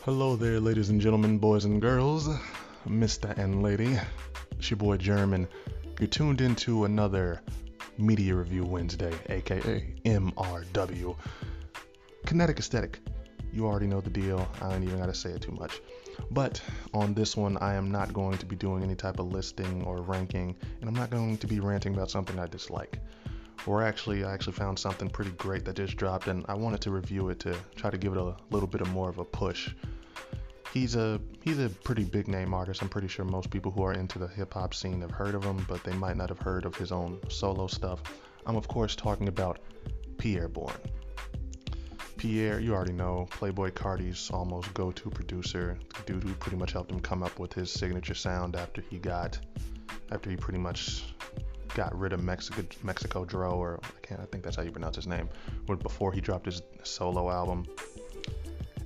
Hello there, ladies and gentlemen, boys and girls, Mr. and Lady. It's your boy German. You're tuned into another Media Review Wednesday, aka MRW. Kinetic Aesthetic. You already know the deal. I ain't even gotta say it too much. But on this one, I am not going to be doing any type of listing or ranking, and I'm not going to be ranting about something I dislike. I actually found something pretty great that just dropped, and I wanted to review it to try to give it a little bit of more of a push. He's a pretty big name artist. I'm pretty sure most people who are into the hip hop scene have heard of him, but they might not have heard of his own solo stuff. I'm of course talking about Pierre Bourne. Pierre, you already know, Playboi Carti's almost go-to producer, the dude who pretty much helped him come up with his signature sound after he pretty much got rid of Mexico Dro, or I think that's how you pronounce his name, before he dropped his solo album.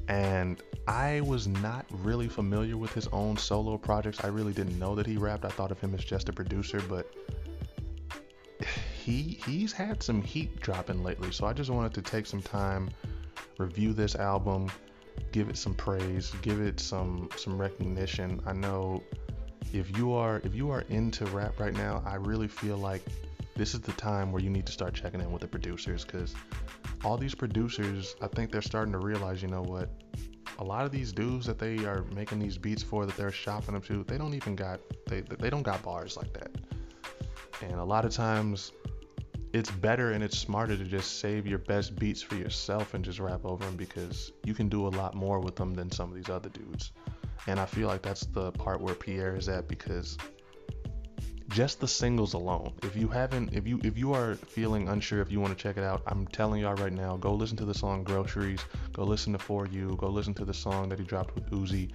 And I was not really familiar with his own solo projects. I really didn't know that he rapped. I thought of him as just a producer, but he's had some heat dropping lately. So I just wanted to take some time, review this album, give it some praise, give it some recognition. I know if you are into rap right now, I really feel like this is the time where you need to start checking in with the producers, because all these producers, I think they're starting to realize, you know what, a lot of these dudes that they are making these beats for, that they're shopping them to, they don't got bars like that. And a lot of times it's better and it's smarter to just save your best beats for yourself and just rap over them, because you can do a lot more with them than some of these other dudes. And I feel like that's the part where Pierre is at, because just the singles alone, if you are feeling unsure if you want to check it out, I'm telling y'all right now, go listen to the song Groceries, go listen to For You, go listen to the song that he dropped with Uzi.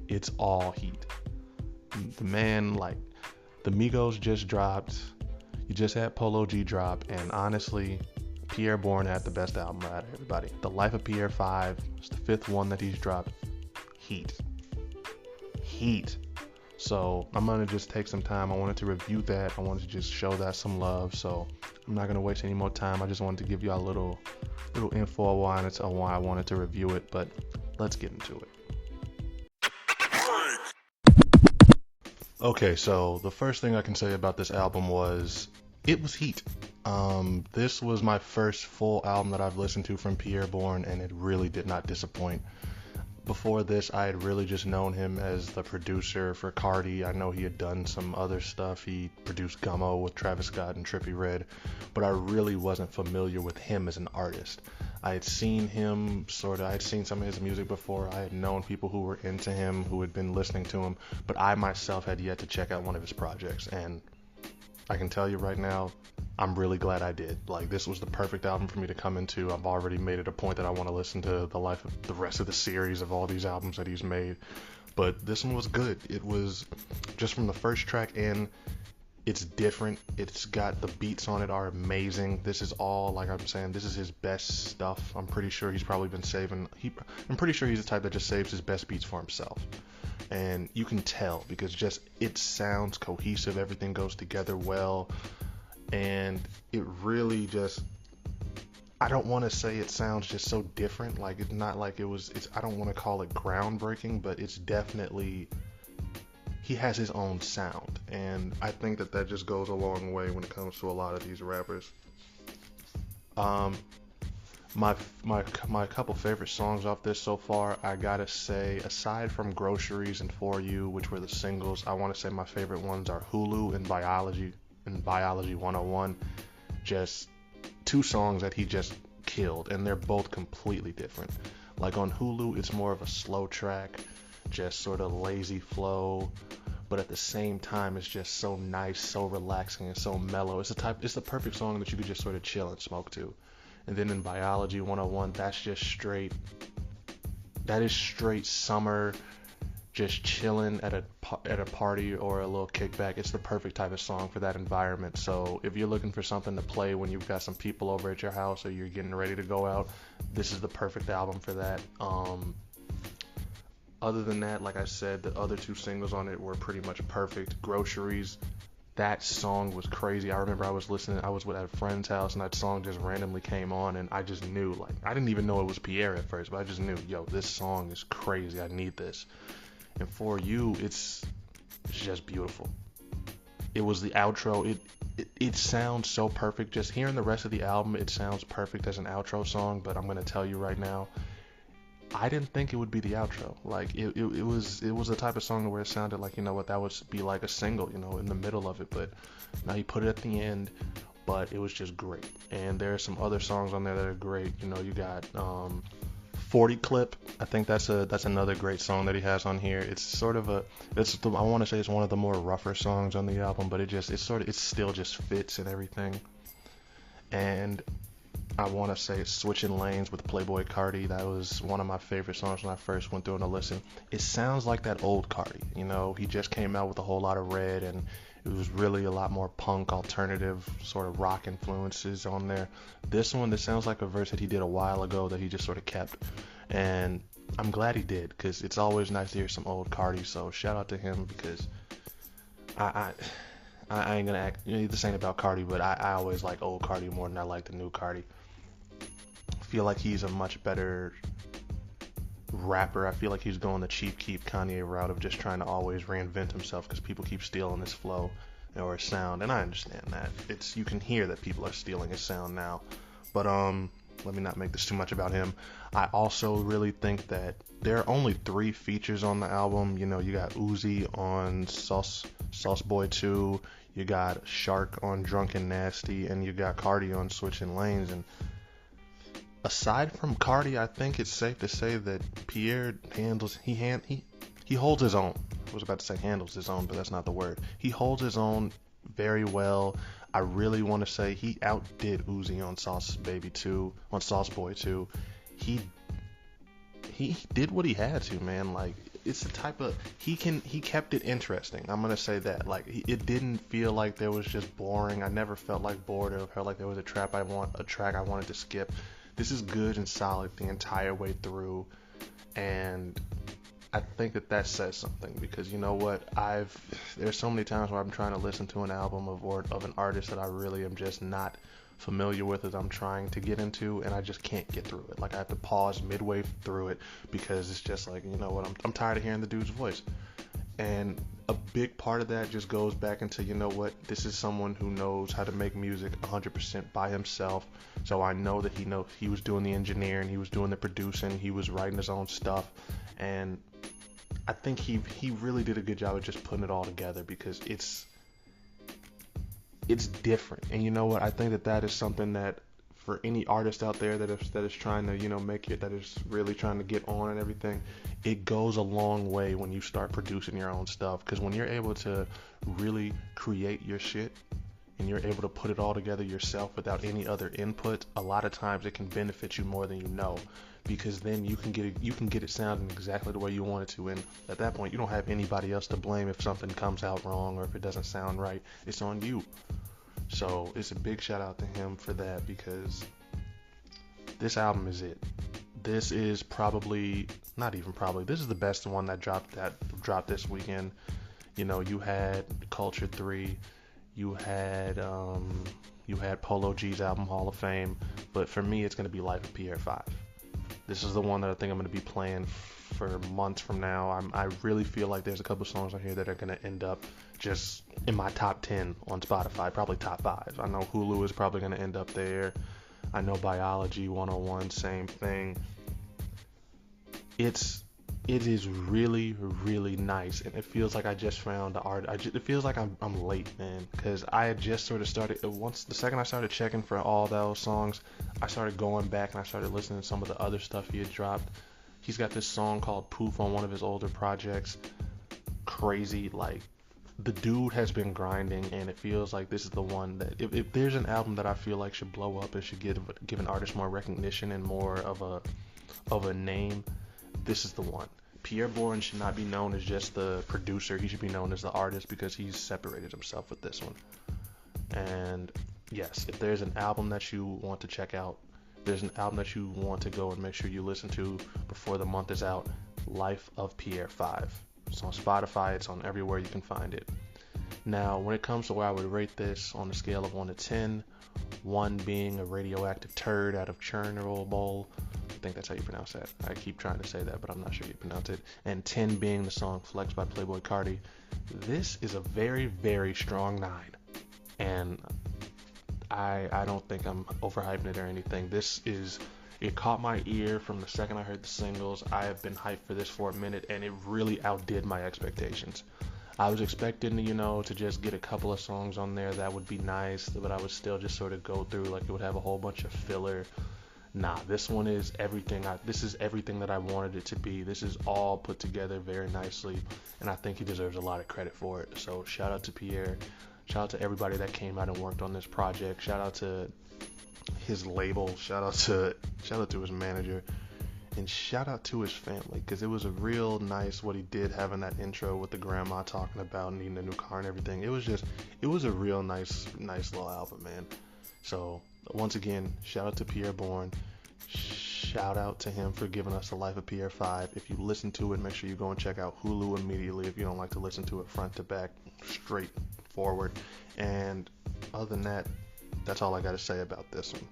It's all heat. The man, like, the Migos just dropped, you just had Polo G drop, and honestly, Pierre Bourne had the best album out of everybody. The Life of Pierre 5, it's the 5th one that he's dropped. Heat. So I'm gonna just take some time. I wanted to review that. I wanted to just show that some love. So I'm not gonna waste any more time. I just wanted to give you a little info on why I wanted to review it. But let's get into it. Okay, so the first thing I can say about this album was it was heat. This was my first full album that I've listened to from Pierre Bourne, and it really did not disappoint. Before this, I had really just known him as the producer for Carti. I know he had done some other stuff. He produced Gummo with Travis Scott and Trippie Redd, but I really wasn't familiar with him as an artist. I had seen some of his music before. I had known people who were into him, who had been listening to him, but I myself had yet to check out one of his projects. And I can tell you right now, I'm really glad I did. Like, this was the perfect album for me to come into. I've already made it a point that I want to listen to the rest of the series of all these albums that he's made. But this one was good. It was just from the first track in, it's different. It's got, the beats on it are amazing. This is all, like I'm saying, this is his best stuff. I'm pretty sure he's probably been I'm pretty sure he's the type that just saves his best beats for himself. And you can tell, because just it sounds cohesive, everything goes together well, and it really just, I don't want to say it sounds just so different, like it's not like I don't want to call it groundbreaking, but it's definitely, he has his own sound, and I think that just goes a long way when it comes to a lot of these rappers. My couple favorite songs off this so far, I gotta say, aside from Groceries and For You, which were the singles, I want to say my favorite ones are Hulu and Biology 101. Just two songs that he just killed, and they're both completely different. Like on Hulu, it's more of a slow track, just sort of lazy flow, but at the same time it's just so nice, so relaxing, and so mellow. It's the perfect song that you could just sort of chill and smoke to. And then in Biology 101, that is straight summer, just chilling at a party or a little kickback. It's the perfect type of song for that environment. So if you're looking for something to play when you've got some people over at your house or you're getting ready to go out, this is the perfect album for that. Other than that, like I said, the other two singles on it were pretty much perfect. Groceries, that song was crazy. I remember I was listening, I was at a friend's house, and that song just randomly came on, and I just knew, like, I didn't even know it was Pierre at first, but I just knew, yo, this song is crazy. I need this. And For You, it's just beautiful. It was the outro. It sounds so perfect. Just hearing the rest of the album, it sounds perfect as an outro song. But I'm gonna tell you right now, I didn't think it would be the outro. Like it was the type of song where it sounded like, you know what, that would be like a single, you know, in the middle of it. But now you put it at the end. But it was just great. And there are some other songs on there that are great. You know, you got 40 Clip. I think that's another great song that he has on here. It's sort of I want to say it's one of the more rougher songs on the album, but it still just fits and everything. And I want to say it's Switching Lanes with Playboy Cardi. That was one of my favorite songs when I first went through and listened. It sounds like that old Cardi. You know, he just came out with a whole lot of Red, and it was really a lot more punk, alternative, sort of rock influences on there. This one, this sounds like a verse that he did a while ago that he just sort of kept. And I'm glad he did, because it's always nice to hear some old Cardi. So shout out to him, because I, I ain't gonna act. You know, this ain't about Cardi, but I always like old Cardi more than I like the new Cardi. I feel like he's a much better rapper. I feel like he's going the Chief Keef Kanye route of just trying to always reinvent himself because people keep stealing his flow or his sound, and I understand that. You can hear that people are stealing his sound now. But let me not make this too much about him. I also really think that there are only 3 features on the album. You know, you got Uzi on Sauce Boy 2, you got Shark on Drunk and Nasty, and you got Cardi on Switching Lanes. And aside from Cardi, I think it's safe to say that Pierre he holds his own. I was about to say handles his own, but that's not the word. He holds his own very well. I really want to say he outdid Uzi on Sauce Boy 2. He did what he had to, man. Like, it's the type of he kept it interesting. I'm gonna say that. Like, it didn't feel like there was just boring. I never felt like bored or felt like there was a track I wanted to skip. This is good and solid the entire way through, and I think that says something, because you know what, there's so many times where I'm trying to listen to an album of an artist that I really am just not familiar with, as I'm trying to get into, and I just can't get through it. Like, I have to pause midway through it because it's just like, you know what, I'm tired of hearing the dude's voice. And a big part of that just goes back into, you know what, this is someone who knows how to make music 100% by himself. So I know that he was doing the engineering, he was doing the producing, he was writing his own stuff, and I think he really did a good job of just putting it all together, because it's different. And you know what, I think that is something that for any artist out there that is trying to, you know, make it, that is really trying to get on and everything, it goes a long way when you start producing your own stuff. Because when you're able to really create your shit and you're able to put it all together yourself without any other input, a lot of times it can benefit you more than you know, because then you can get it sounding exactly the way you want it to, and at that point you don't have anybody else to blame if something comes out wrong or if it doesn't sound right. It's on you. So it's a big shout out to him for that, because this album is it. This is this is the best one that dropped this weekend. You know, you had Culture 3, you had Polo G's album Hall of Fame, but for me it's going to be Life of Pierre 5. This is the one that I think I'm going to be playing for months from now. I really feel like there's a couple songs on here that are going to end up just in my top 10 on Spotify, probably top 5. I know Hulu is probably going to end up there. I know Biology 101, same thing. It is really, really nice, and it feels like I just found the art. It feels like I'm late, man, because I had just sort of started. The second I started checking for all those songs, I started going back and I started listening to some of the other stuff he had dropped. He's got this song called Poof on one of his older projects. Crazy, like, the dude has been grinding, and it feels like this is the one that if there's an album that I feel like should blow up and should give an artist more recognition and more of a name, this is the one. Pierre Bourne should not be known as just the producer. He should be known as the artist, because he's separated himself with this one. And yes, if there's an album that you want to check out, there's an album that you want to go and make sure you listen to before the month is out, Life of Pierre 5. It's on Spotify. It's on everywhere you can find it. Now, when it comes to where I would rate this on a scale of 1 to 10, 1 being a radioactive turd out of Chernobyl, I think that's how you pronounce that. I keep trying to say that, but I'm not sure you pronounce it. And 10 being the song Flex by Playboi Carti. This is a very, very strong 9. And I don't think I'm overhyping it or anything. It caught my ear from the second I heard the singles. I have been hyped for this for a minute, and it really outdid my expectations. I was expecting, to just get a couple of songs on there that would be nice, but I would still just sort of go through like it would have a whole bunch of filler. Nah, this one is everything. This is everything that I wanted it to be. This is all put together very nicely, and I think he deserves a lot of credit for it. So shout out to Pierre. Shout out to everybody that came out and worked on this project. Shout out to his label. Shout out to his manager. And shout out to his family, because it was a real nice what he did having that intro with the grandma talking about needing a new car and everything. It was a real nice little album, man. So once again, shout out to Pierre Bourne. Shout out to him for giving us The Life of Pierre 5. If you listen to it, make sure you go and check out Hulu immediately if you don't like to listen to it front to back, straight forward. And other than that, that's all I got to say about this one.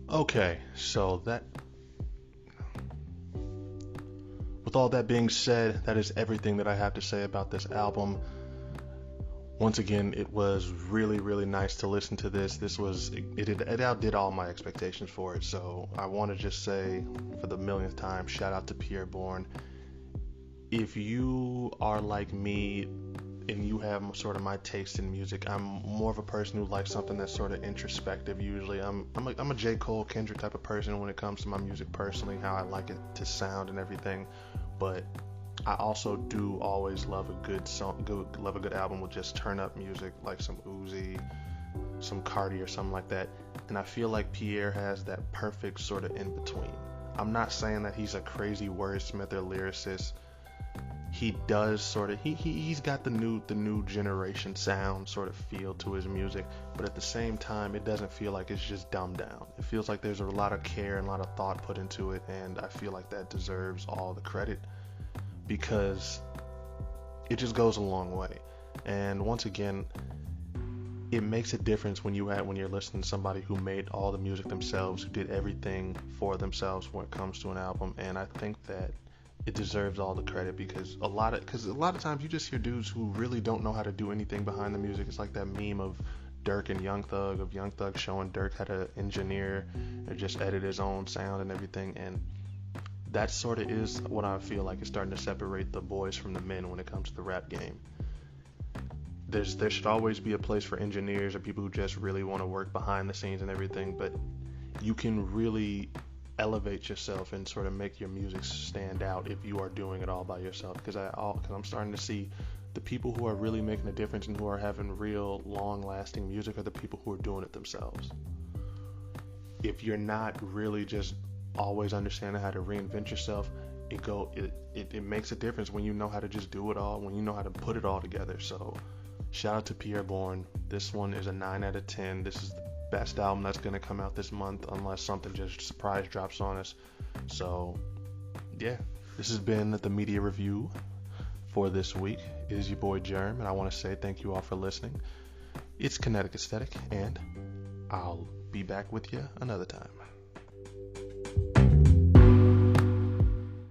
Okay, so with all that being said, that is everything that I have to say about this album. Once again, it was really, really nice to listen to this. It outdid all my expectations for it. So I want to just say, for the millionth time, shout out to Pierre Bourne. If you are like me and you have sort of my taste in music, I'm more of a person who likes something that's sort of introspective. Usually, I'm a J. Cole, Kendrick type of person when it comes to my music personally, how I like it to sound and everything. But I also do always love a good song, love a good album with just turn up music, like some Uzi, some Carti or something like that. And I feel like Pierre has that perfect sort of in between. I'm not saying that he's a crazy wordsmith or lyricist. He does sort of he's got the new generation sound sort of feel to his music, but at the same time it doesn't feel like it's just dumbed down. It feels like there's a lot of care and a lot of thought put into it, and I feel like that deserves all the credit because it just goes a long way. And once again, it makes a difference when you're listening to somebody who made all the music themselves, who did everything for themselves when it comes to an album. And I think that it deserves all the credit because a lot of times you just hear dudes who really don't know how to do anything behind the music. It's like that meme of Dirk and Young Thug showing Dirk how to engineer or just edit his own sound and everything. And that sort of is what I feel like is starting to separate the boys from the men when it comes to the rap game. There should always be a place for engineers or people who just really want to work behind the scenes and everything, but you can really elevate yourself and sort of make your music stand out if you are doing it all by yourself. Because I'm starting to see the people who are really making a difference and who are having real long-lasting music are the people who are doing it themselves. If you're not really just always understanding how to reinvent yourself, it makes a difference when you know how to just do it all, when you know how to put it all together. So shout out to Pierre Bourne. This one is a 9 out of 10. This is the best album that's going to come out this month unless something just surprise drops on us. So yeah, this has been the media review for this week. It is your boy Germ, and I want to say thank you all for listening. It's Kinetic Aesthetic, and I'll be back with you another time.